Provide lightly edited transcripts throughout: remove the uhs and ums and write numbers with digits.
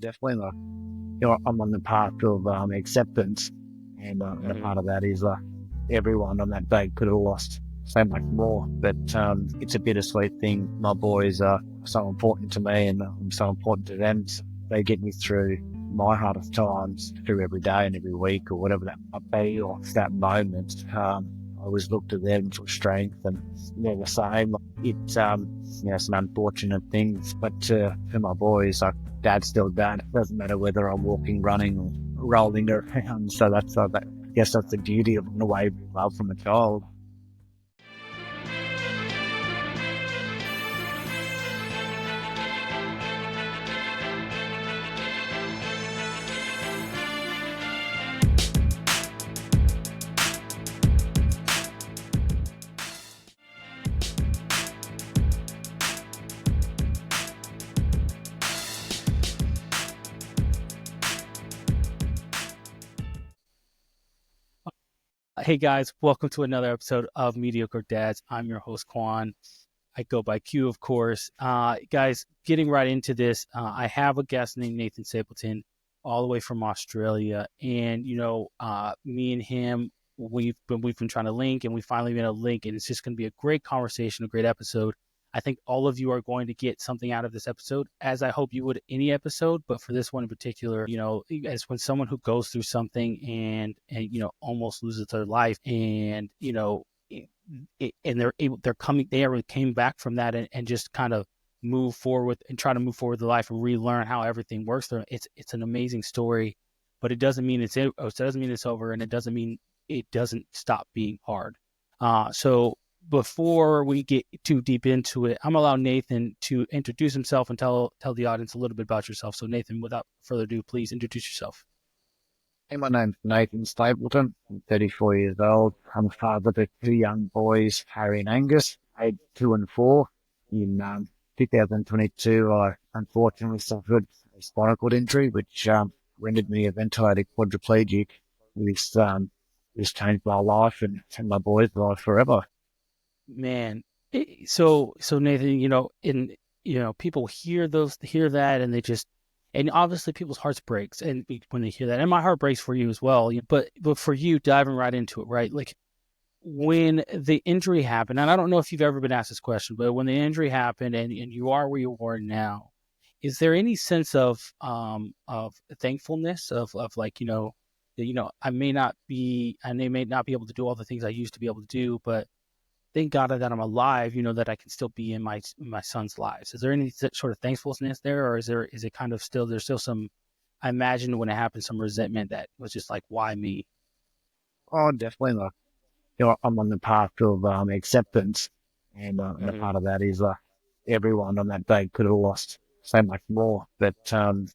Definitely, I'm on the path of acceptance, and a part of that is everyone on that day could have lost so much more. But it's a bittersweet thing. My boys are so important to me, and I'm so important to them. So they get me through my hardest times, through every day and every week, or whatever that might be, or that moment. I always look to them for strength, and they're the same. It's some unfortunate things, but for my boys, dad's still dad. It doesn't matter whether I'm walking, running, or rolling around. So I guess that's the beauty of the way we love from a child. Hey guys, welcome to another episode of Mediocre Dads. I'm your host, Queon. I go by Q, of course. Guys, getting right into this, I have a guest named Nathan Stapleton, all the way from Australia. And, me and him, we've been trying to link, and we finally been able to link, and it's just going to be a great conversation, a great episode. I think all of you are going to get something out of this episode, as I hope you would any episode. But for this one in particular, as when someone who goes through something and almost loses their life, and and they came back from that and just kind of move forward and try to move forward the life and relearn how everything works. It's an amazing story, but it doesn't mean it doesn't mean it's over, and it doesn't mean it doesn't stop being hard. So before we get too deep into it, I'm gonna allow Nathan to introduce himself and tell the audience a little bit about yourself. So Nathan, without further ado, please introduce yourself. Hey, my name's Nathan Stapleton. I'm 34 years old. I'm a father to two young boys, Harry and Angus, aged 2 and 4. In 2022, I unfortunately suffered a spinal cord injury, which rendered me a ventilated quadriplegic. This changed my life and my boys' life forever. Man, so Nathan, people hear that, and they just, and obviously people's hearts breaks, and when they hear that, and my heart breaks for you as well. But for you, diving right into it, right? Like when the injury happened, and I don't know if you've ever been asked this question, but when the injury happened, and you are where you are now, is there any sense of thankfulness of like, I may not be able to do all the things I used to be able to do, but thank God that I'm alive, that I can still be in my son's lives. Is there any sort of thankfulness there, or is it kind of there's still some, I imagine when it happened, some resentment that was just like, why me? Oh, definitely. I'm on the path of acceptance, and a part of that is everyone on that day could have lost so much more. But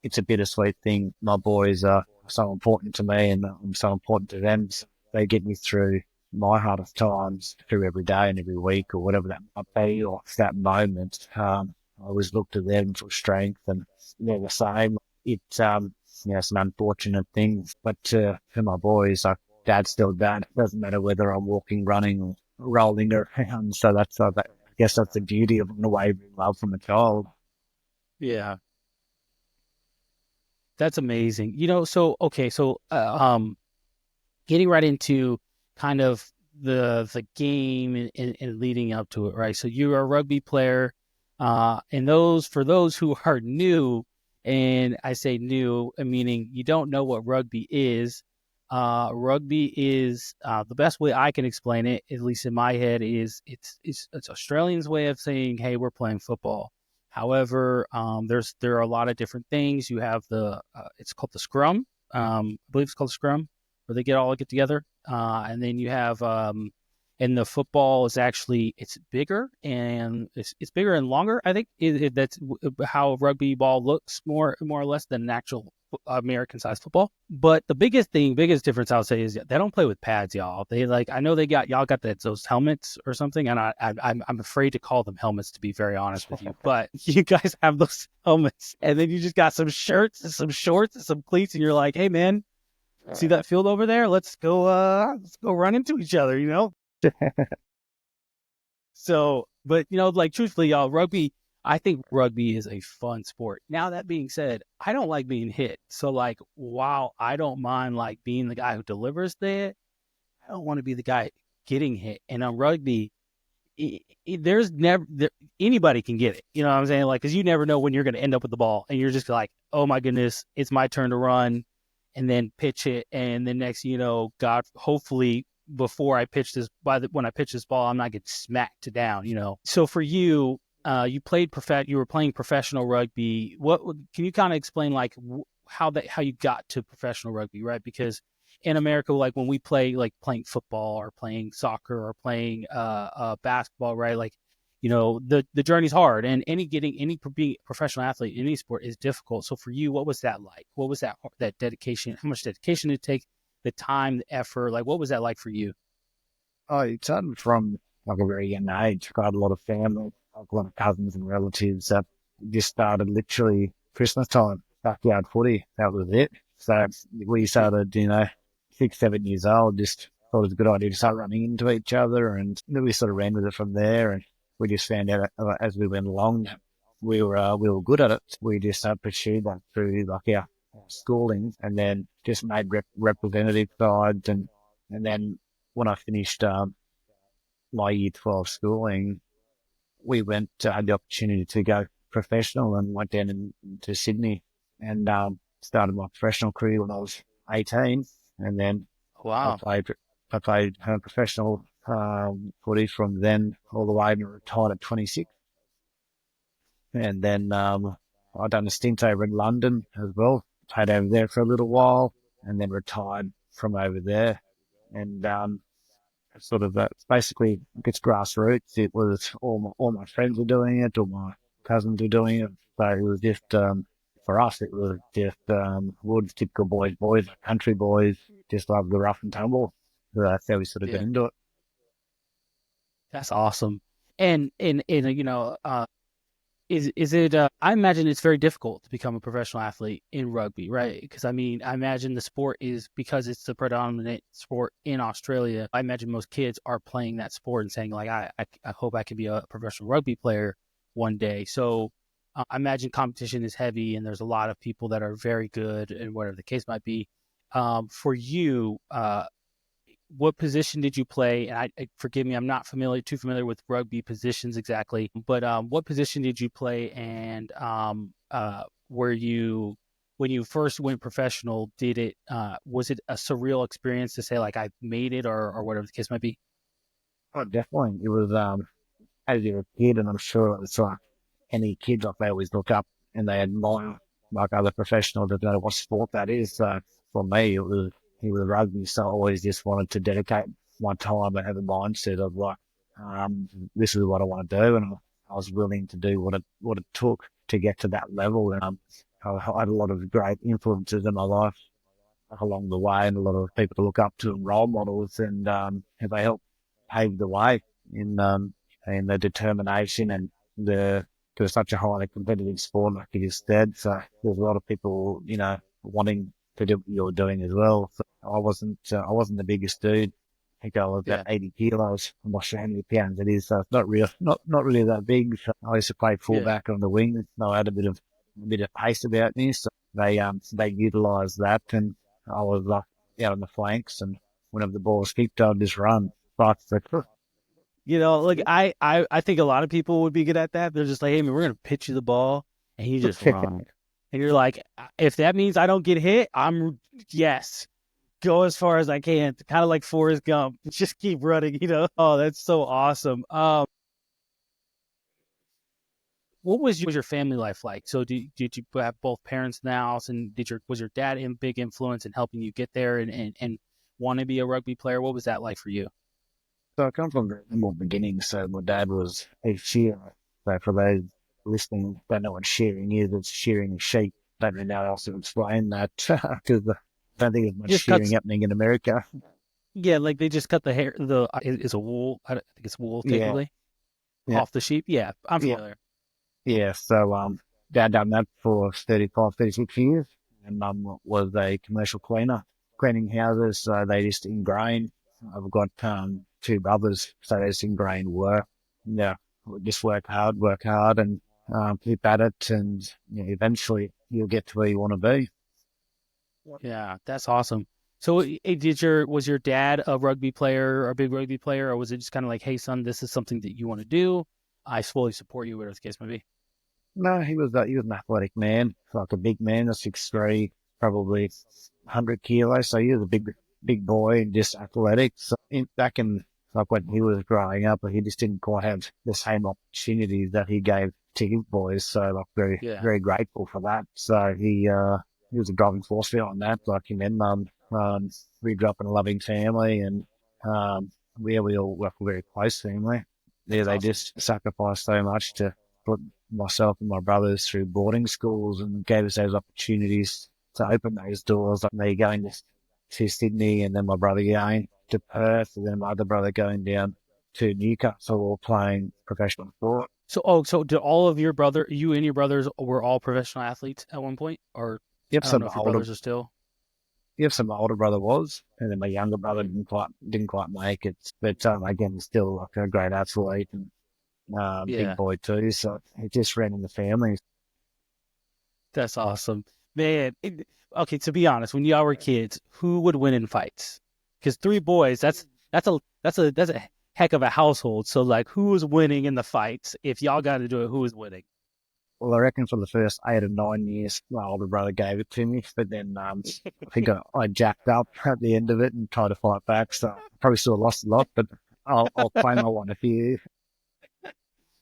it's a bittersweet thing. My boys are so important to me, and I'm so important to them. So they get me through my hardest times, through every day and every week, or whatever that might be, or that moment. I always look to them for strength, and they're the same. It's some unfortunate things, but for my boys, dad's still dad. It doesn't matter whether I'm walking, running, or rolling around. So I guess that's the beauty of the way we love from a child. Yeah, that's amazing. So okay, so getting right into kind of the game and leading up to it, right? So you're a rugby player, and for those who are new, and I say new, meaning you don't know what rugby is. Rugby is the best way I can explain it, at least in my head, is it's Australians' way of saying, "Hey, we're playing football." However, there are a lot of different things. You have it's called the scrum. I believe it's called the scrum, where they get together, and then you have and the football is actually it's bigger and it's bigger and longer. I think that's how rugby ball looks more or less than an actual American sized football. But the biggest difference I would say is they don't play with pads, y'all. They I know y'all got those helmets or something, and I'm afraid to call them helmets, to be very honest with you. But you guys have those helmets, and then you just got some shirts and some shorts and some cleats, and you're like, hey man, see that field over there? Let's go run into each other. So, but like truthfully, y'all, rugby, I think rugby is a fun sport. Now that being said, I don't like being hit. So like, while I don't mind like being the guy who delivers the hit, I don't want to be the guy getting hit. And on rugby, there's never anybody can get it. You know what I'm saying? Like, because you never know when you're going to end up with the ball, and you're just like, oh my goodness, it's my turn to run, and then pitch it, and then next, God, hopefully before I pitch this, when I pitch this ball, I'm not getting smacked down. So for you, you were playing professional rugby. What can you kind of explain like how you got to professional rugby, right? Because in America, like when we play, like playing football or playing soccer or playing basketball, right? Like, the journey's hard, and being a professional athlete in any sport is difficult. So for you, what was that like? What was that dedication? How much dedication did it take? The time, the effort, like what was that like for you? Oh, it started from like a very young age. I had a lot of family, like a lot of cousins and relatives that just started literally Christmas time, backyard footy. That was it. So we Yeah, started, 6, 7 years old, just thought it was a good idea to start running into each other. And then we sort of ran with it from there. And we just found out as we went along, we were good at it. We just pursued that through like our schooling and then just made representative sides. And then when I finished my year 12 schooling, we had the opportunity to go professional and went down to Sydney and started my professional career when I was 18. And then I wow, played, I played professional footy from then all the way and retired at 26. And then I done a stint over in London as well, played over there for a little while and then retired from over there. And sort of basically it's grassroots. It was all my friends were doing it, all my cousins were doing it. So it was just for us, it was just woods, typical boys, country boys, just love the rough and tumble. So that's how we sort of got yeah, into it. that's awesome. And is it? I imagine it's very difficult to become a professional athlete in rugby, right? Because I mean, I imagine the sport is because it's the predominant sport in Australia. I imagine most kids are playing that sport and saying like, I hope I can be a professional rugby player one day. So I imagine competition is heavy, and there's a lot of people that are very good, and whatever the case might be. For you, what position did you play? And forgive me, I'm not too familiar with rugby positions exactly, but what position did you play? And were you when you first went professional? Was it a surreal experience to say like I made it, or whatever the case might be? Oh, definitely. It was as you're a kid, and I'm sure it's like any kid, like they always look up and they admire like other professionals that know what sport that is. So for me, it was rugby. So I always just wanted to dedicate my time and have a mindset of like, this is what I want to do, and I was willing to do what it took to get to that level. And I had a lot of great influences in my life along the way, and a lot of people to look up to and role models, and they helped pave the way in in the determination and the to such a highly competitive sport, like you just said. So there's a lot of people, wanting to do what you're doing as well. So I wasn't the biggest dude. I think I was about Yeah, 80 kilos. I'm not sure how many pounds it is. So it's not really that big. So I used to play yeah, fullback on the wing. So I had a bit of pace about me. So they utilised that, and I was out on the flanks, and whenever the ball was kicked, I'd just run. But like I think a lot of people would be good at that. They're just like, hey man, we're gonna pitch you the ball, and you just run. And you're like, if that means I don't get hit, yes, go as far as I can. Kind of like Forrest Gump, just keep running. Oh, that's so awesome. What was your family life like? So did you have both parents in the house, and was your dad a big influence in helping you get there and want to be a rugby player? What was that like for you? So I come from the humble beginnings. So my dad was a shearer. So for those listening, don't know what shearing is. It's shearing sheep. Don't really know how else to explain that because I don't think there's much Just shearing cuts, happening in America. yeah, like they just cut the hair. Is a wool. I think it's wool Yeah, technically yeah, off the sheep. Yeah, I'm yeah, familiar. yeah. So dad done that for 35, 36 years, and mum was a commercial cleaner, cleaning houses. So they just ingrain. I've got two brothers, so they just ingrain work. Yeah, just work hard, and keep at it, and eventually you'll get to where you want to be. Yeah, that's awesome. So, was your dad a rugby player or a big rugby player, or was it just kind of like, hey, son, this is something that you want to do? I fully support you, whatever the case may be. No, he was an athletic man, like a big man, a 6'3", probably 100 kilos. So he was a big boy and just athletic. So back in like when he was growing up, he just didn't quite have the same opportunities that he gave to his boys. So like Yeah, very grateful for that. So he was a driving force behind that. Like him and mum, we grew up in a loving family, and we all were a very close family. Yeah, that's they awesome. just sacrificed so much to put myself and my brothers through boarding schools and gave us those opportunities to open those doors. Like me going to Sydney, and then my brother going to Perth, and then my other brother going down to Newcastle, all playing professional sport. So did all of you and your brothers were all professional athletes at one point, or You have I don't know some if your older, brothers are still. you have some older brother was, and then my younger brother Mhm. didn't quite make it. But again, still like a great athlete and big Yeah, boy too. So it just ran in the family. that's awesome, man. Okay, to be honest, when y'all were kids, who would win in fights? Because three boys, that's a heck of a household. So like, who was winning in the fights? If y'all got to do it, who was winning? Well, I reckon for the first 8 or 9 years, my older brother gave it to me, but then I think I jacked up at the end of it and tried to fight back. So I probably still lost a lot, but I'll claim I won a few.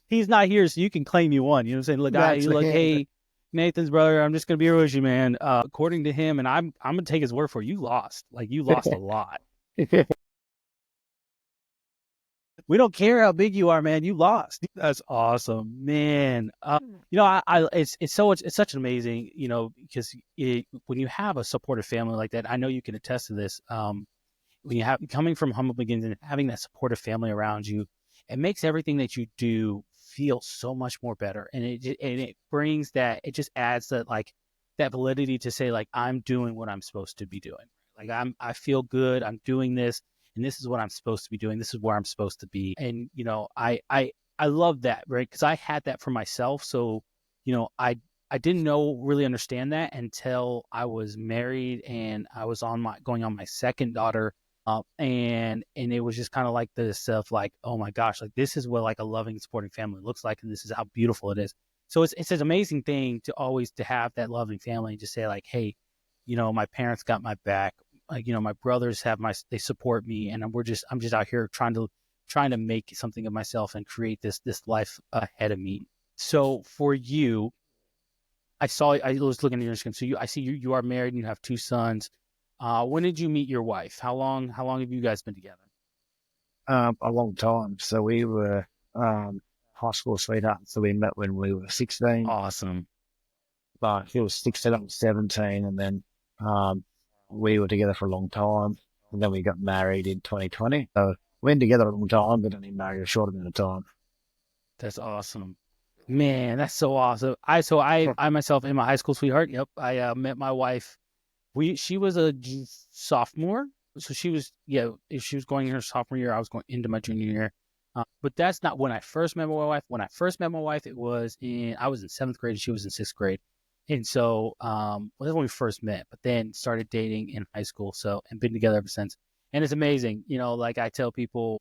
He's not here, so you can claim you won. You know what I'm saying? Look, That's you look, hey, Nathan's brother, I'm just gonna be here with you, man. According to him, and I'm gonna take his word for it, you lost. Like you lost a lot. We don't care how big you are, man. You lost. That's awesome, man. It's such an amazing, because when you have a supportive family like that, I know you can attest to this. When you have coming from humble beginnings and having that supportive family around you, it makes everything that you do feel so much more better, and it brings that it just adds that like that validity to say like I'm doing what I'm supposed to be doing. Like I feel good. I'm doing this, and this is what I'm supposed to be doing. This is where I'm supposed to be, and I love that, right? Because I had that for myself. So I didn't really understand that until I was married and I was going on my second daughter, and it was just kind of like this stuff like, oh my gosh, like this is what like a loving supporting family looks like, and this is how beautiful it is. So it's an amazing thing to always to have that loving family and just say like, hey, my parents got my back, like my brothers they support me, and I'm just out here trying to make something of myself and create this life ahead of me. So for you, I was looking at your Instagram. So I see you are married and you have two sons. When did you meet your wife? How long have you guys been together? A long time. So we were high school sweethearts. So we met when we were 16. Awesome. But he was 16, I was 17, and then um, we were together for a long time. And then we got married in 2020. So we were together a long time, but only married a short amount of time. That's awesome. Man, that's so awesome. I myself am a high school sweetheart. Yep. I met my wife. She was a sophomore. So she was going in her sophomore year. I was going into my junior year. But that's not when I first met my wife. When I first met my wife, I was in seventh grade and she was in sixth grade. And so, well, that's when we first met, but then started dating in high school. So, and been together ever since. And it's amazing. Like I tell people,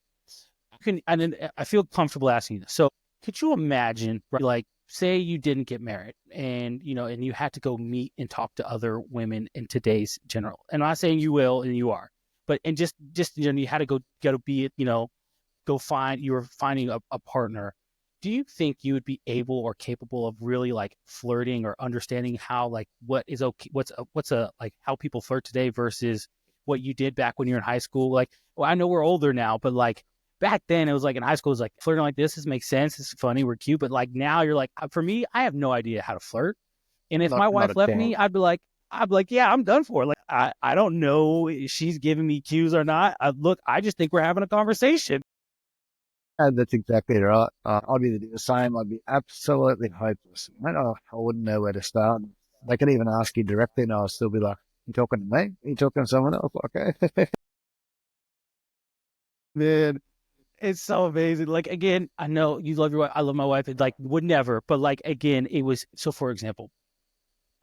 I feel comfortable asking you this. So, could you imagine, right, like, say you didn't get married, and you had to go meet and talk to other women in today's general. And I'm not saying you will, and you are, but and just you had to go be it, go find you were finding a partner. Do you think you would be able or capable of really like flirting or understanding how like what is okay, what's a like how people flirt today versus what you did back when you were in high school? Like, well, I know we're older now, but like back then it was like in high school it was like flirting like this makes sense, it's funny, we're cute, but like now you're like, for me, I have no idea how to flirt, and if my Not wife a left me, chance. I'd be like, yeah, I'm done for. Like, I don't know if she's giving me cues or not. I just think we're having a conversation. And that's exactly right. I'd be the same. I'd be absolutely hopeless. I wouldn't know where to start. They could even ask you directly, and I'll still be like, "You talking to me? Are you talking to someone else?" Okay. Man, It's so amazing. Like again, I know you love your wife. I love my wife. It like would never, but like again, it was so. For example,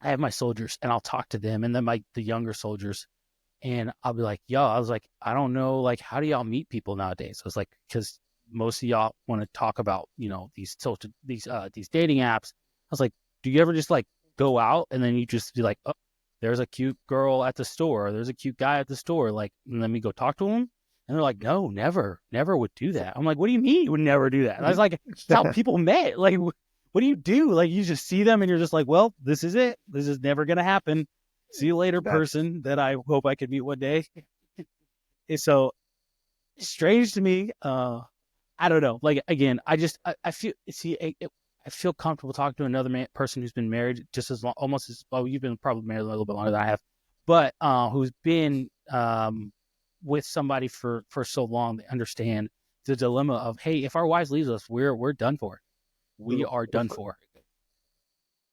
I have my soldiers, and I'll talk to them, and then the younger soldiers, and I'll be like, "Yo," I was like, "I don't know, like, how do y'all meet people nowadays?" So it's like because most of y'all want to talk about these social these dating apps. I was like, "Do you ever just like go out and then you just be like, oh, there's a cute girl at the store, or there's a cute guy at the store, like, and let me go talk to him?" And they're like, "No, never, never would do that." I'm like, "What do you mean you would never do that?" And I was like, "It's how people met. Like, what do you do? Like, you just see them and you're just like, well, this is it. This is never gonna happen. See you later, That's person that I hope I could meet one day." It's so strange to me. I don't know. Like again, I feel I feel comfortable talking to another person who's been married just as long, almost as well. You've been probably married a little bit longer than I have, but who's been with somebody for so long. They understand the dilemma of, hey, if our wives leaves us, we're done for. We are done for.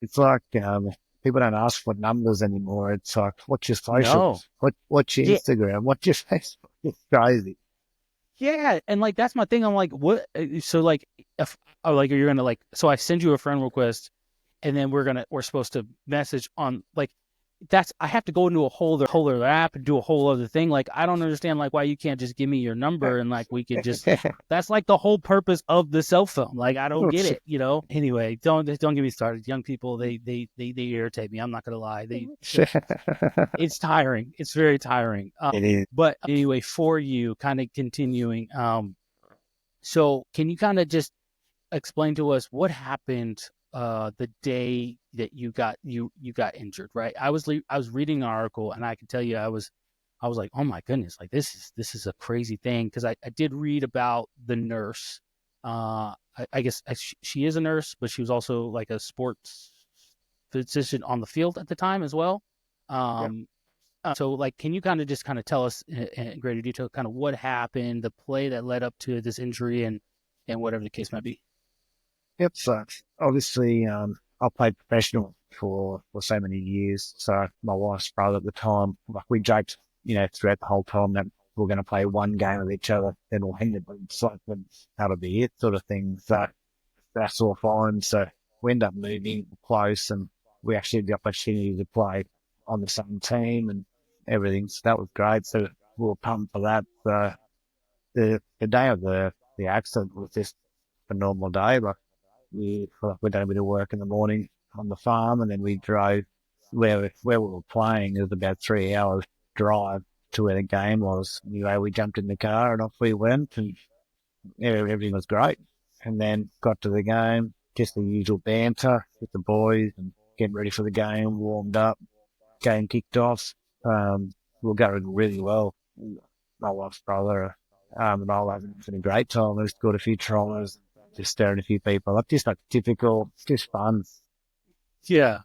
it's like people don't ask for numbers anymore. It's like, what's your No. socials? What's your Yeah. Instagram? What's your Facebook? It's crazy. Yeah, and like that's my thing. I'm like, what? So like, if like you're gonna like, so I send you a friend request, and then we're supposed to message on like, that's I have to go into a whole other app and do a whole other thing. Like I don't understand like why you can't just give me your number and like we could just. That's like the whole purpose of the cell phone. Like I don't get it. Anyway, don't get me started. Young people, they irritate me. I'm not gonna lie. It's tiring. It's very tiring. It is. But anyway, for you, kind of continuing. So can you kind of just explain to us what happened the day that you got injured, right? I was reading an article, and I can tell you I was like, oh my goodness, like this is a crazy thing, because I did read about the nurse. I guess she is a nurse, but she was also like a sports physician on the field at the time as well. Yeah. Um, so like, can you kind of just kind of tell us in greater detail kind of what happened, the play that led up to this injury, and whatever the case might be? Yep. So obviously, I played professional for so many years. So my wife's brother at the time, like we joked, throughout the whole time that we're going to play one game with each other, then we'll hang the boots, like, then that'll be it, sort of thing. So that's all fine. So we end up moving close, and we actually had the opportunity to play on the same team and everything. So that was great. So we were pumped for that. So the day of the accident was just a normal day. Like we done a bit of work in the morning on the farm, and then we drove where we were playing. It was about 3 hours drive to where the game was. Anyway, we jumped in the car and off we went, and everything was great. And then got to the game, just the usual banter with the boys and getting ready for the game, warmed up, game kicked off. We were going really well. My wife's brother and I were having a great time. We scored a few tries, just staring at a few people. Like just like typical, just fun. Yeah.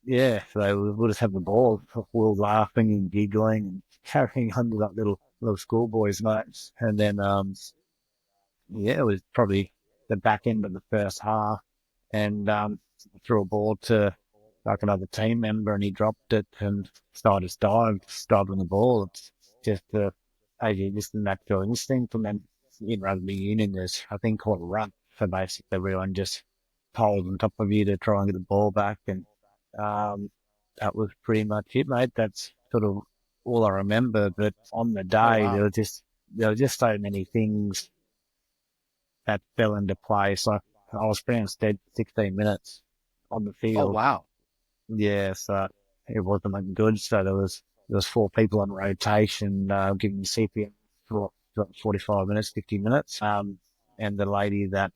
Yeah, so we'll just have the ball. We were laughing and giggling and carrying on like little schoolboys, mates. And then yeah, it was probably the back end of the first half, and threw a ball to like another team member, and he dropped it and started on the ball. It's just just a natural instinct. And then in rugby union, there's I think called a run. So basically, everyone just piles on top of you to try and get the ball back, and that was pretty much it, mate. That's sort of all I remember. But on the Oh day, wow. there were just so many things that fell into place. Like I was pronounced dead 16 minutes on the Oh field. wow. Yeah, so it wasn't looking good. So there was four people on rotation, giving me CPR for 45 minutes, 50 minutes. And the lady that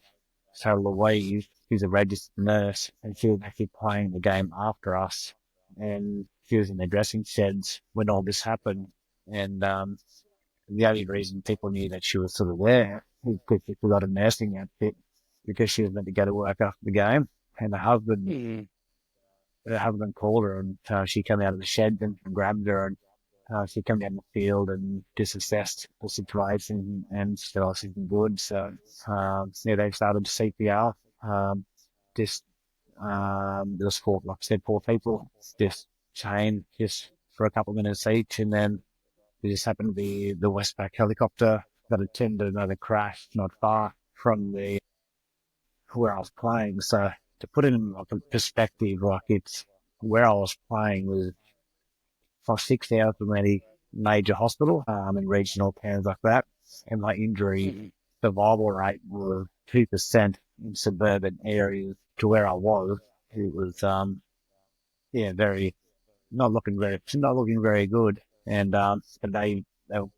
Sarah Louise, who's a registered nurse, and she was actually playing the game after us, and she was in the dressing sheds when all this happened. And the only reason people knew that she was sort of there is because she forgot a nursing outfit, because she was meant to go to work after the game. And Mm. her husband called her, and she came out of the shed and grabbed her, and she came down the field and just assessed the situation, and said, "Oh, she's good." So yeah, they started CPR. Just there was four, like I said, four people just chained just for a couple of minutes each, and then there just happened to be the Westpac helicopter that attended another crash not far from where I was playing. So to put it in like a perspective, like it's where I was playing was for 6 hours from any major hospital, in regional towns like that. And my injury Mhm. survival rate was 2% in suburban areas to where I was. It was, yeah, very, not looking very good. And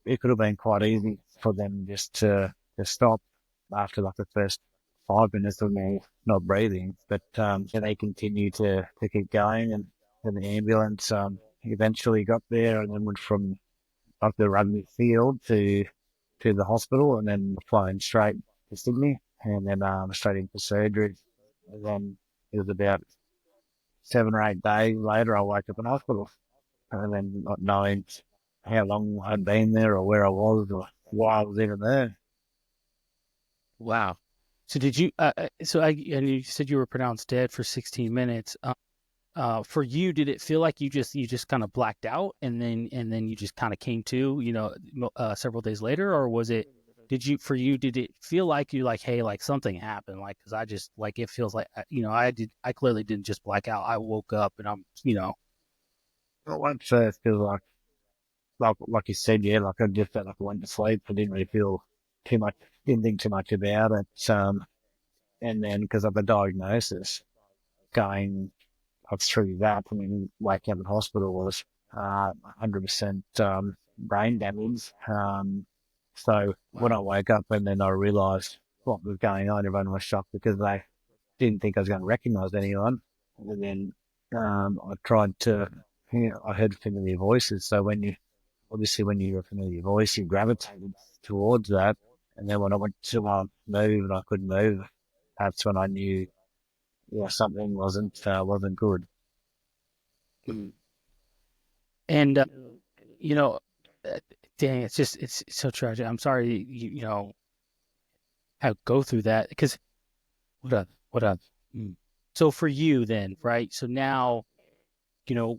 it could have been quite easy for them just to stop after like the first 5 minutes of me not breathing. But, yeah, they continued to keep going, and the ambulance, eventually got there and then went from like the rugby field to the hospital and then flying straight to Sydney and then, straight into surgery. And then it was about 7 or 8 days later, I woke up in hospital and then not knowing how long I'd been there or where I was or why I was even there. Wow. So did you? And you said you were pronounced dead for 16 minutes. For you, did it feel like you just kind of blacked out and then you just kind of came to, several days later, or was it? Did it feel like you like, hey, like something happened, like because I just like it feels like I clearly didn't just black out. I woke up and I'm. Well, at first, it was like you said, yeah, like I just felt like I went to sleep. I didn't really feel too much, didn't think too much about it. And then because of the diagnosis going up through that, I mean, waking up in hospital was 100% brain damage. So when I Wow. woke up and then I realised what was going on, everyone was shocked because they didn't think I was going to recognise anyone. And then I tried to, I heard familiar voices. So obviously when you hear a familiar voice, you gravitated towards that. And then when I went to move and I couldn't move, that's when I knew, yeah, something wasn't good. Mm. And you know, uh, dang, it's so tragic. I'm sorry have go through that because what a. Mm. So for you then, right? So now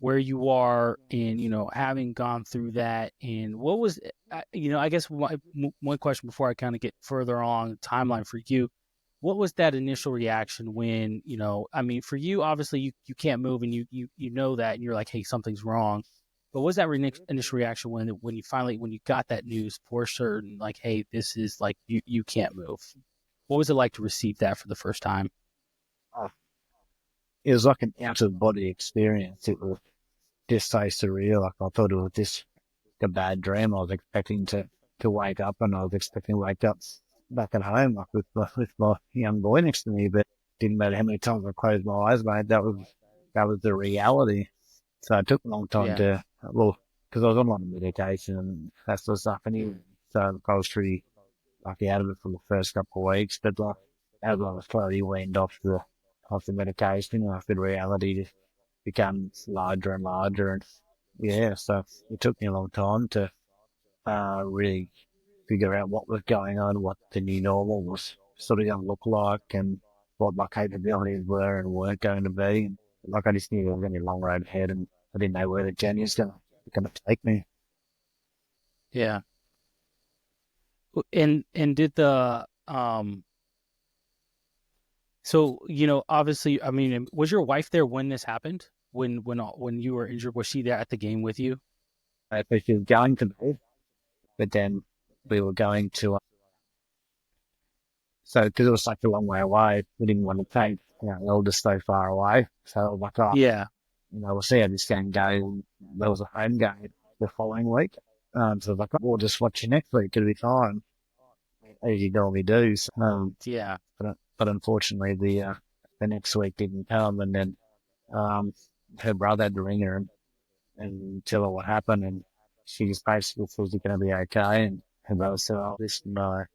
where you are and having gone through that and what was I guess one question before I kind of get further along the timeline for you, what was that initial reaction when I mean for you obviously you can't move and you know that and you're like, hey, something's wrong, but what was that initial reaction when you got that news for certain, like, hey, this is like you can't move? What was it like to receive that for the first time? Uh, It was like an out of body experience. It was just so surreal. Like I thought it was just a bad dream. I was expecting to wake up and I was expecting to wake up back at home, like with my young boy next to me, but didn't matter how many times I closed my eyes, mate. That was the reality. So it took a long time Yeah. because I was on a lot of medication and that sort of stuff anyway. So I was pretty lucky out of it for the first couple of weeks, but like as I was slowly weaned off the medication, like the reality just becomes larger and larger. And yeah, so it took me a long time to really figure out what was going on, what the new normal was sort of going to look like, and what my capabilities were and weren't going to be. And like I just knew there was going to be a long road ahead, and I didn't know where the journey was going to take me. Yeah. And did the so obviously, I mean, was your wife there when this happened? When you were injured, was she there at the game with you? But she was going to be, but then we were going to, so because it was such a long way away, we didn't want to take eldest so far away. So I was like, oh, Yeah. we'll see how this game goes. There was a home game the following week. So I was like, we'll just watch you next week. It'll be fine, as you normally do. So, Yeah. but unfortunately, the next week didn't come, and then um, her brother had to ring her and tell her what happened, and she just basically says you're going to be okay. And her brother said, "Oh, listen, I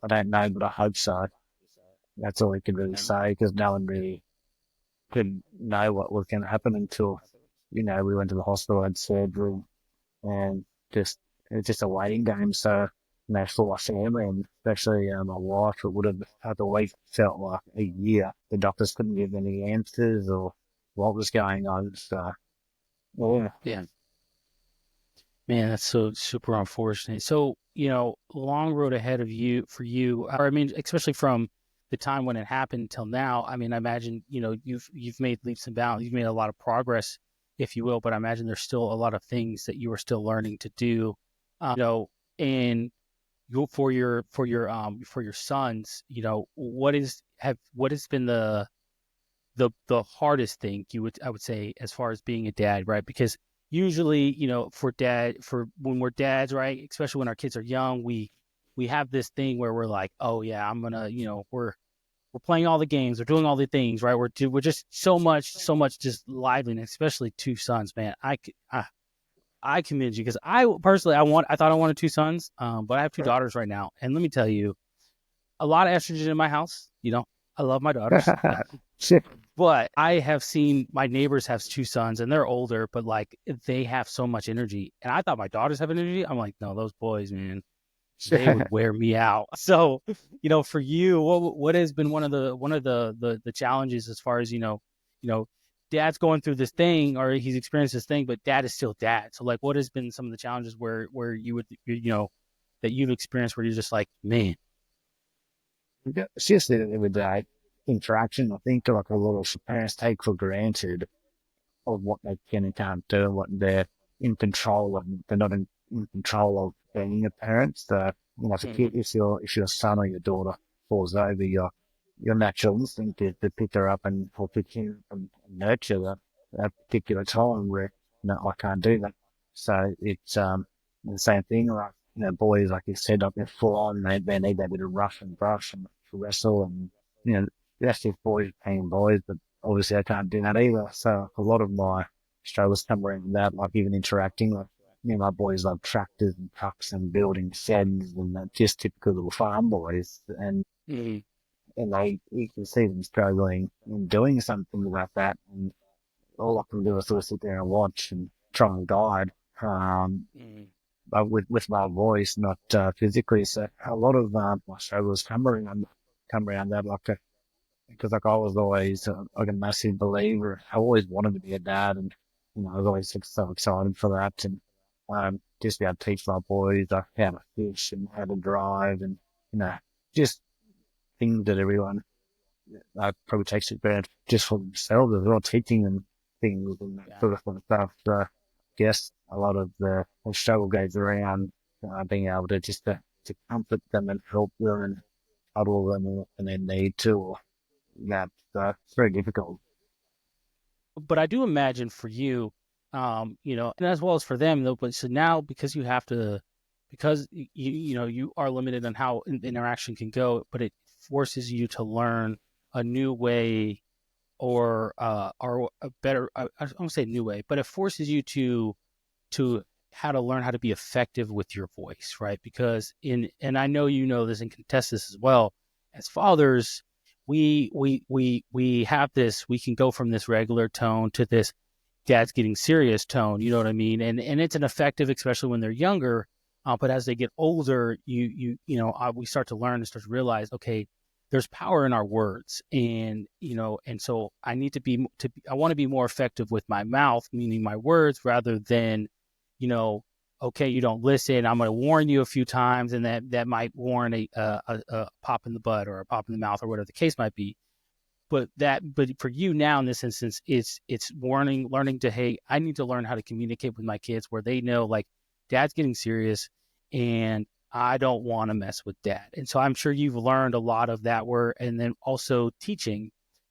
don't know, but I hope so." That's all he could really Um, say because no one really could know what was going to happen until we went to the hospital, had surgery, and just it's just a waiting game. So, for my family and especially my wife, it would have had the week felt like a year. The doctors couldn't give any answers or what was going on. So, yeah, yeah. Man, that's so super unfortunate. So, long road ahead of you for you. Or I mean, especially from the time when it happened till now. I mean, I imagine, you've made leaps and bounds. You've made a lot of progress, if you will, but I imagine there's still a lot of things that you are still learning to do. And for your sons, what has been the hardest thing I would say as far as being a dad, right? Because usually, for when we're dads, right, especially when our kids are young, we have this thing where we're like, oh yeah, I'm gonna, we're playing all the games, we're doing all the things, right? We're just so much just liveliness, especially two sons, man. I commend you because I personally I thought I wanted two sons, but I have two daughters right now, and let me tell you, a lot of estrogen in my house. I love my daughters. Shit. But I have seen my neighbors have two sons and they're older, but like they have so much energy. And I thought my daughters have energy. I'm like, no, those boys, man, they would wear me out. So, for you, what has been one of the challenges as far as, dad's going through this thing or he's experienced this thing, but dad is still dad. So like what has been some of the challenges where that you've experienced where you're just like, man. It's just the everyday interaction. I think like a lot of parents take for granted of what they can and can't do, and what they're in control of. They're not in control of being a parent. So, if a kid, Mhm. if your son or your daughter falls over, your natural instinct is to pick her up and or pick him up and nurture that particular time where I can't do that. So it's the same thing. Like boys, like you said, like they're full on. They need that bit of rough and brush and wrestle, and that's if boys paying boys, but obviously I can't do that either. So a lot of my struggles come around that, like even interacting, like my boys love tractors and trucks and building sheds, and that's just typical little farm boys. Mhm. And you can see them struggling and doing something about that. And all I can do is sort of sit there and watch and try and guide. Mhm. But with my voice, not physically. So a lot of my struggles come around that, because like I was always like a massive believer. I always wanted to be a dad, and I was always so excited for that. And just be able to teach my boys how to fish and how to drive, and you know, just things that everyone probably takes it granted just for themselves as well, teaching them things and that Yeah. sort of stuff. So I guess a lot of the struggle goes around being able to just to comfort them and help them and cuddle them when they need to. Or that's it's very difficult. But I do imagine for you, and as well as for them though. But so now because you have to, because you are limited on how interaction can go, but it forces you to learn a new way or a better. I don't say new way, but it forces you to how to learn how to be effective with your voice, right? Because and I know you know this and contest this as well. As fathers, we have this. We can go from this regular tone to this dad's getting serious tone. You know what I mean? And it's an effective, especially when they're younger. But as they get older, we start to learn and start to realize, okay, there's power in our words, and so I need I want to be more effective with my mouth, meaning my words, rather than, you know, okay, you don't listen. I'm going to warn you a few times, and that might warrant a pop in the butt or a pop in the mouth or whatever the case might be. But for you now in this instance, it's learning to, hey, I need to learn how to communicate with my kids where they know, like, dad's getting serious and I don't want to mess with dad. And so I'm sure you've learned a lot of that where, and then also teaching,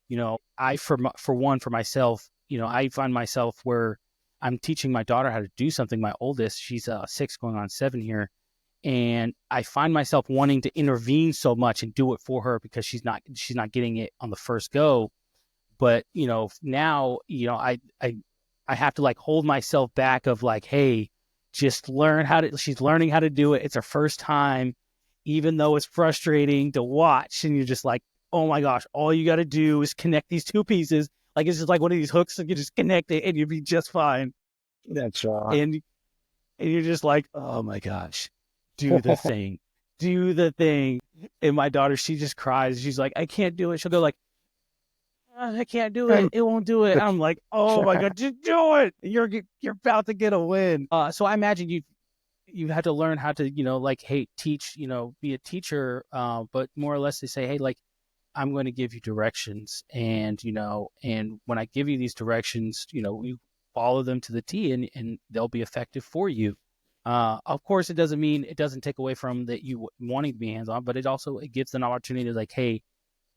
for myself, I find myself where I'm teaching my daughter how to do something. My oldest, she's 6 going on 7 here, and I find myself wanting to intervene so much and do it for her because she's not getting it on the first go. But now I have to like hold myself back of like, hey, just learn how to. She's learning how to do it. It's her first time, even though it's frustrating to watch, and you're just like, oh my gosh, all you got to do is connect these two pieces. Like it's just like one of these hooks, and you just connect it, and you'll be just fine. That's right. And you're just like, oh my gosh, do the thing, do the thing. And my daughter, she just cries. She's like, I can't do it. She'll go like, I can't do it. And It won't do it. I'm like, oh my God, just do it. You're about to get a win. So I imagine you had to learn how to, like, hey, teach, be a teacher, but more or less they say, hey, like, I'm going to give you directions, and and when I give you these directions, you follow them to the T, and they'll be effective for you. Of course, it doesn't take away from that you wanting to be hands on, but it gives an opportunity to, like, hey,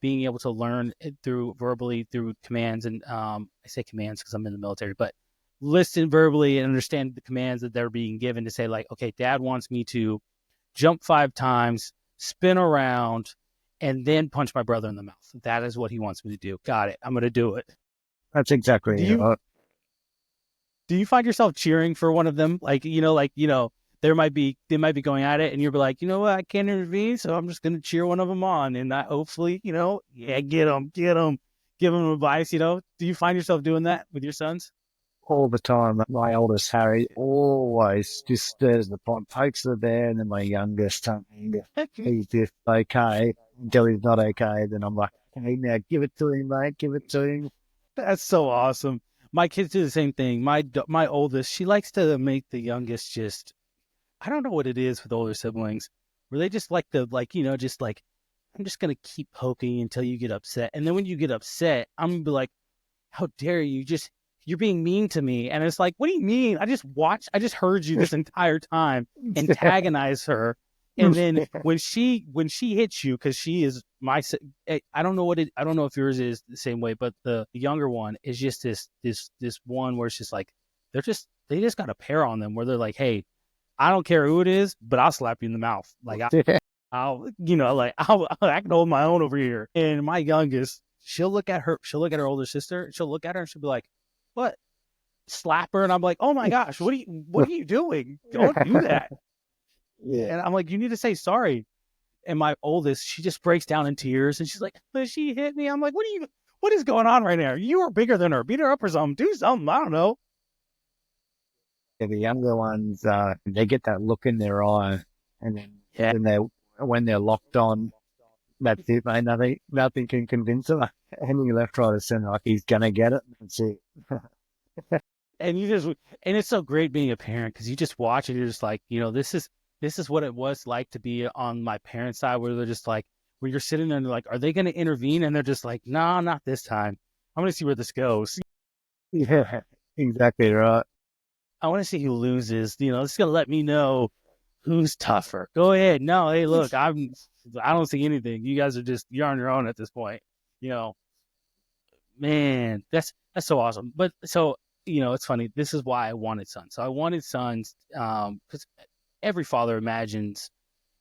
being able to learn it through verbally through commands, and I say commands because I'm in the military, but listen verbally and understand the commands that they're being given to say, like, okay, Dad wants me to jump 5 times, spin around, and then punch my brother in the mouth. That is what he wants me to do. Got it. I'm going to do it. that's exactly Do you right. do you find yourself cheering for one of them? Like, they might be going at it, and you're like, you know what, I can't intervene, so I'm just going to cheer one of them on, and that hopefully, yeah, get them, give them advice. Do you find yourself doing that with your sons? All the time. My oldest Harry always just stirs the pot, pokes the bear, and then my youngest, he's just okay until he's not okay. Then I'm like, okay, now give it to him, mate, give it to him. That's so awesome. My kids do the same thing. My oldest, she likes to make the youngest just, I don't know what it is with older siblings, where they just like to, like, just like, I'm just gonna keep poking until you get upset, and then when you get upset, I'm gonna be like, how dare you? You're being mean to me. And it's like, what do you mean? I just heard you this entire time antagonize her. And then when she hits you, because she is I don't know I don't know if yours is the same way, but the younger one is just this one where it's just like, they just got a pair on them where they're like, hey, I don't care who it is, but I'll slap you in the mouth. Like, I can hold my own over here. And my youngest, she'll look at her older sister, she'll look at her and she'll be like, what? Slap her. And I'm like, oh my gosh, what are you doing? Don't do that. Yeah. And I'm like, you need to say sorry. And my oldest, she just breaks down in tears and she's like, but she hit me. I'm like, what is going on right now? You are bigger than her. Beat her up or something. Do something. I don't know. Yeah, the younger ones, they get that look in their eye, and Yeah. then when they're locked on, that's it, mate. Nothing can convince them. Any left, right, or center, like he's gonna get it. That's it. And and it's so great being a parent, because you just watch it. You're just like, this is what it was like to be on my parents' side, where they're just like, where you're sitting there and they're like, are they going to intervene? And they're just like, no, not this time. I'm going to see where this goes. Yeah, exactly right. I want to see who loses. It's going to let me know who's tougher. Go ahead. No, hey, look, I don't see anything. You guys you're on your own at this point. You know, man, that's so awesome. But so, it's funny. This is why I wanted sons. So I wanted sons, because every father imagines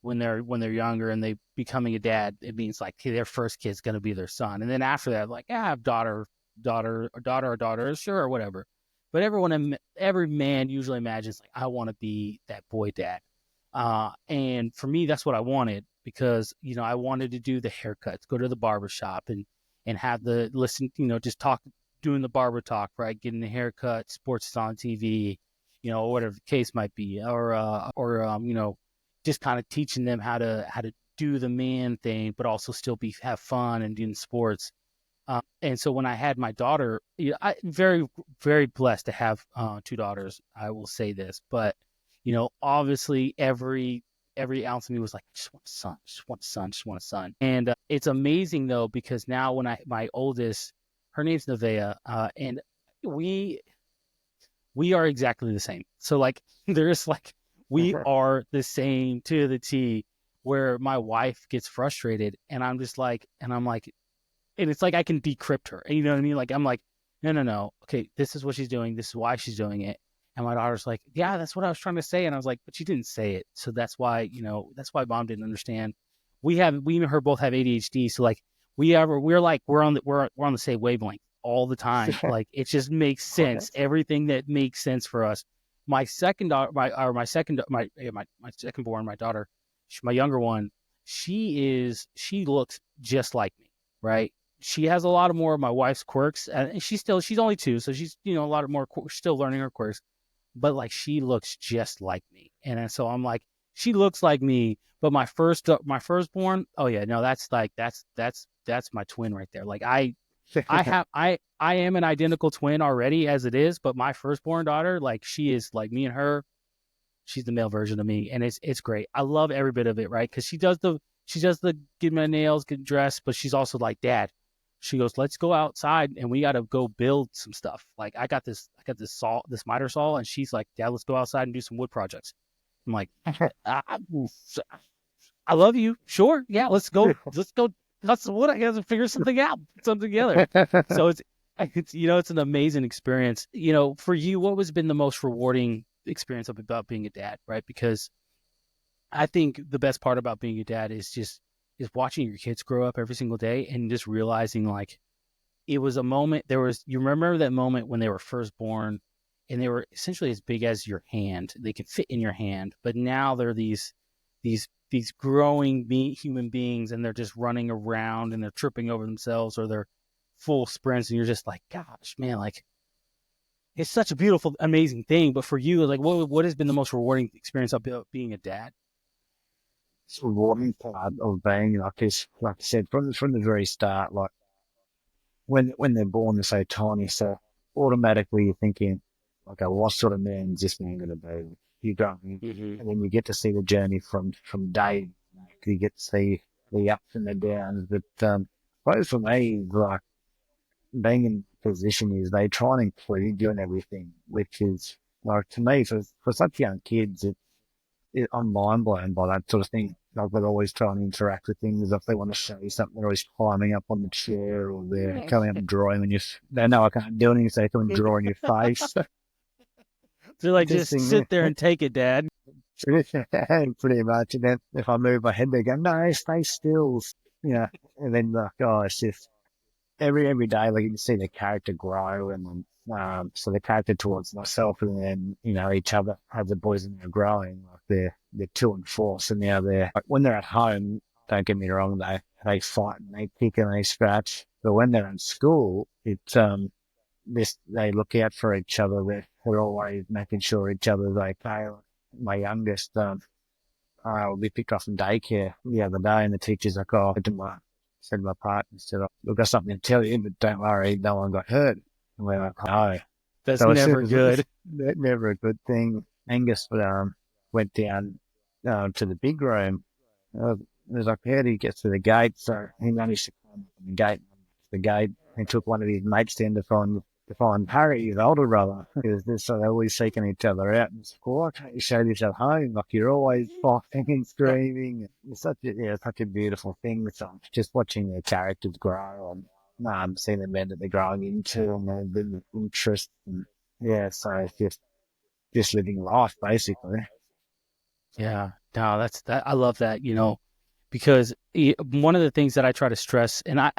when they're younger and they becoming a dad, it means like, hey, their first kid's going to be their son, and then after that, like, yeah, I have daughter, sure, or whatever. But every man usually imagines, like, I want to be that boy dad. And for me, that's what I wanted, because I wanted to do the haircuts, go to the barber shop, and have the listen, just talk, doing the barber talk, right, getting the haircut, sports is on TV, whatever the case might be, or just kind of teaching them how to do the man thing, but also still have fun and doing sports. And so when I had my daughter, I very, very blessed to have 2 daughters. I will say this, but obviously every ounce of me was like, I just want a son, just want a son, just want a son. And it's amazing though, because now when my oldest, her name's Nevaeh, and we we are exactly the same. So like, there's like, we are the same to the T, where my wife gets frustrated and I'm like, and it's like I can decrypt her. You know what I mean? Like, I'm like, no, no, no. Okay, this is what she's doing. This is why she's doing it. And my daughter's like, yeah, that's what I was trying to say. And I was like, but she didn't say it. So that's why mom didn't understand. We and her both have ADHD. So like, we're on the same wavelength all the time. Like, it just makes sense. Everything that makes sense for us. My second daughter, my second, my second born, my daughter, my younger one, she looks just like me, right? She has a lot of more of my wife's quirks, and she's only 2, so she's a lot of more still learning her quirks, but like, she looks just like me. And so I'm like, she looks like me, but my firstborn, oh yeah, no, that's my twin right there. Like, I am an identical twin already as it is, but my firstborn daughter, like she is like me and her, she's the male version of me, and it's great. I love every bit of it, right? Because she does the get my nails, get dressed, but she's also like, Dad. She goes, let's go outside and we got to go build some stuff. Like I got this saw, this miter saw, and she's like, Dad, let's go outside and do some wood projects. I'm like, I, I love you. Sure, yeah, let's go. Let's go. Let's what I got to figure something out, put something together. So it's an amazing experience. For you, what has been the most rewarding experience about being a dad, right? Because I think the best part about being a dad is watching your kids grow up every single day and just realizing like it was a moment. You remember that moment when they were first born and they were essentially as big as your hand. They could fit in your hand, but now they're these growing human beings, and they're just running around and they're tripping over themselves, or they're full sprints, and you're just like, gosh, man, like it's such a beautiful, amazing thing. But for you, like, what has been the most rewarding experience of being a dad? It's a rewarding part of being like is like I said from the very start. Like when they're born, they're so tiny, so automatically you're thinking, okay, well, what sort of man is this man going to be? You go, and Mm-hmm. then you get to see the journey from day. You get to see the ups and the downs. But both for me, like being in position is they try and include you in everything, which is like to me for such young kids, I'm mind blown by that sort of thing. Like they're always trying to interact with things. If they want to show you something, they're always climbing up on the chair or they're coming up and drawing on you. They know I can't do anything, so they come and draw on your face. They're like, Just just thing, sit there and take it, Dad. pretty much. And then if I move my head, they go, no, stay still. Yeah. And then like, oh, it's just every day, like you can see the character grow, and so the character towards myself, and then each other as the boys and they're growing, like they're 2 and 4, so now they're like, when they're at home. Don't get me wrong, they fight and they kick and they scratch, but when they're in school, it's this they look out for each other. They're always making sure each other's okay. Like my youngest, we picked up from daycare the other day, and the teacher's like, "Oh," said to my partner, said, "Oh, we've got something to tell you, but don't worry, no one got hurt." And we're like, "No." That's So as soon never as good. never a good thing. Angus went down to the big room. Uh, it was like, how do you get to the gate? So he managed to climb up on the gate, and took one of his mates down to find Harry, his older brother. Because so they're always seeking each other out. And it's like, why can't you show this at home? Like you're always fighting and screaming. It's such a beautiful thing. So just watching their characters grow and seeing the men that they're growing into and the interest. And yeah, so it's just living life basically. Yeah, no, that's that. I love that, because one of the things that I try to stress, and I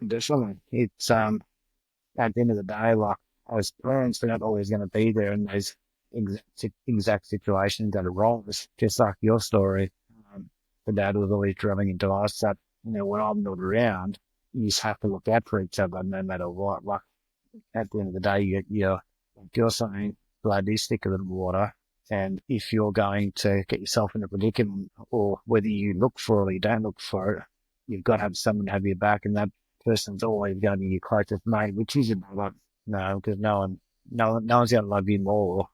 definitely. It's at the end of the day, like as parents, we're not always going to be there in those exact situations that arise. Just like your story, the dad was always drilling into us that when I'm not around, you just have to look out for each other no matter what. Like at the end of the day, you're saying, bloody stick a little water. And if you're going to get yourself in a predicament, or whether you look for it or you don't look for it, you've got to have someone to have your back, and that person's always going to be your closest mate, which is your brother. No, because no one's going to love you more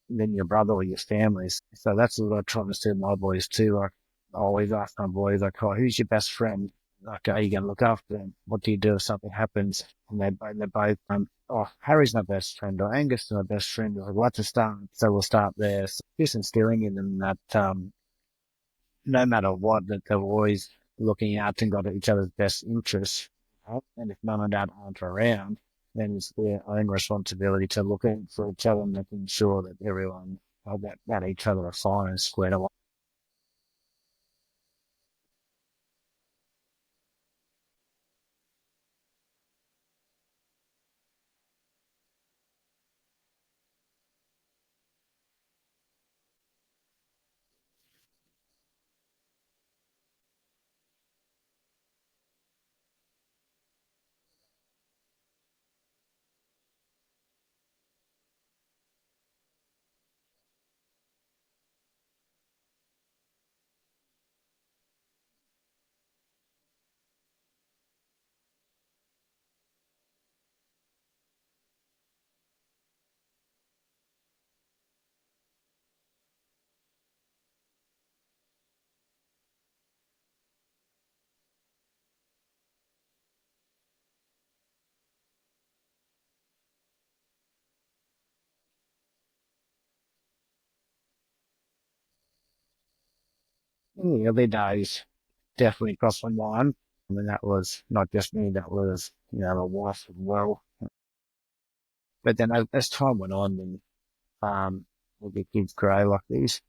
than your brother or your family. So that's what I try to say to my boys too. Like I always ask my boys, like, oh, who's your best friend? Like, are you going to look after them? What do you do if something happens? And they're both, oh, Harry's my best friend, or Angus is my best friend, or what's a start? So we'll start there. So just instilling in them that, no matter what, that they're always looking out and got each other's best interests. Right? And if mum and dad aren't around, then it's their own responsibility to look out for each other and making sure that everyone, that each other are fine and squared away. In the early days, definitely crossed my mind. I mean, that was not just me, that was, my wife as well. But then as time went on and, with the kids grow like this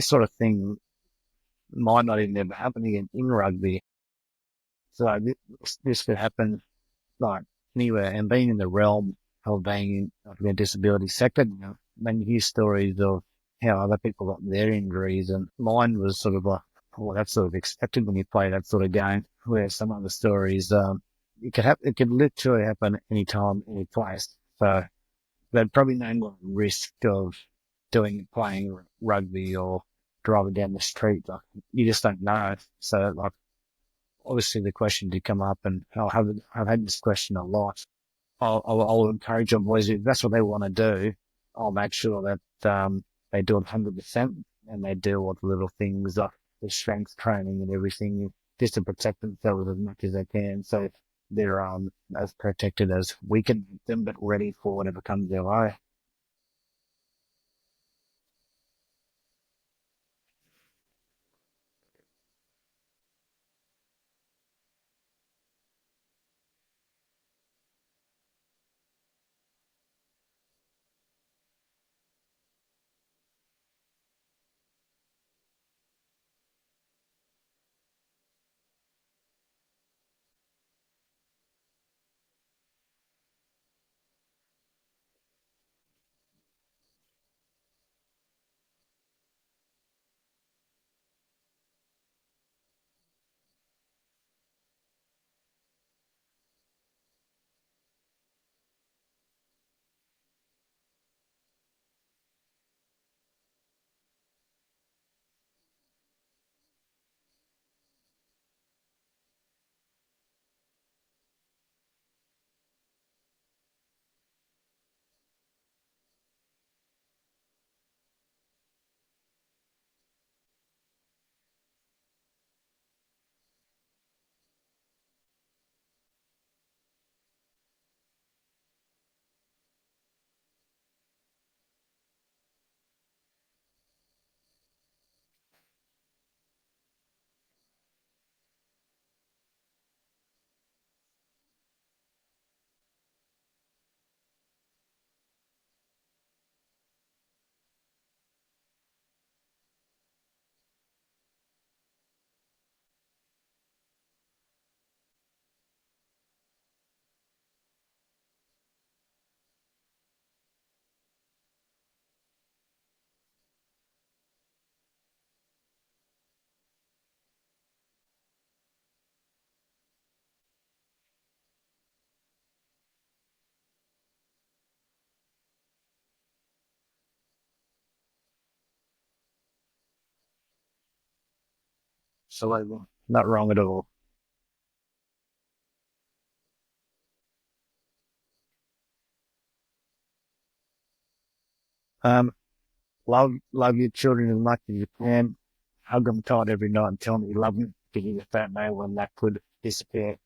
sort of thing might not even ever happen again in rugby. So this could happen like anywhere, and being in the realm of being in like, the disability sector, when you hear stories of how other people got their injuries, and mine was sort of like, well, that's sort of expected when you play that sort of game. Where some other stories, it could literally happen anytime, any place. So there'd probably no more risk of playing rugby or driving down the street. Like you just don't know. So like obviously the question did come up, and I've had this question a lot. I'll encourage them boys, if that's what they want to do, I'll make sure that, they do it 100% and they do all the little things like the strength training and everything just to protect themselves as much as they can. So they're, as protected as we can make them, but ready for whatever comes their way. absolutely. Not wrong at all. Um, love your children as much as you can. Hug them tight every night and tell them you love them. Because you just don't know when that could disappear.